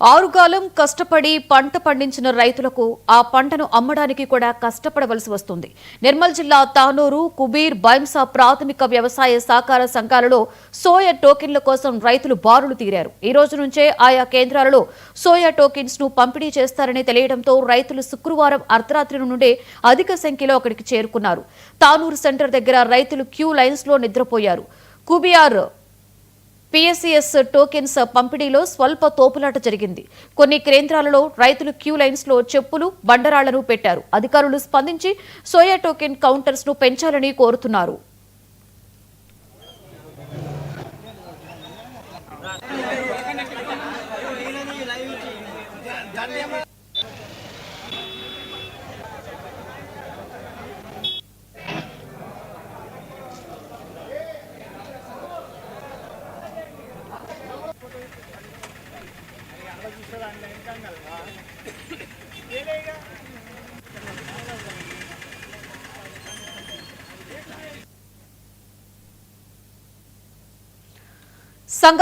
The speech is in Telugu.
ఆరుగాలం కష్టపడి పంట పండించిన రైతులకు ఆ పంటను అమ్మడానికి కూడా కష్టపడవలసి వస్తుంది. నిర్మల్ జిల్లా తానూరు, కుబీర్, బైంసా ప్రాథమిక వ్యవసాయ సహకార సంఘాలలో సోయా టోకెన్ల కోసం రైతులు బారులు తీరారు. ఈ రోజు నుంచే ఆయా కేంద్రాలలో సోయా టోకెన్స్ ను పంపిణీ చేస్తారని తెలియడంతో రైతులు శుక్రవారం అర్ధరాత్రి నుండే అధిక సంఖ్యలో అక్కడికి చేరుకున్నారు. తానూరు సెంటర్ దగ్గర రైతులు క్యూ లైన్స్ లో నిద్రపోయారు. కుబియార్ పిఎస్సిఎస్ టోకెన్స్ పంపిణీలో స్వల్ప తోపులాట జరిగింది. కొన్ని కేంద్రాలలో రైతులు క్యూ లైన్స్ లో చెప్పులు, బండరాళ్లను పెట్టారు. అధికారులు స్పందించి సోయా టోకెన్ కౌంటర్స్ ను పెంచాలని కోరుతున్నారు. సంఘ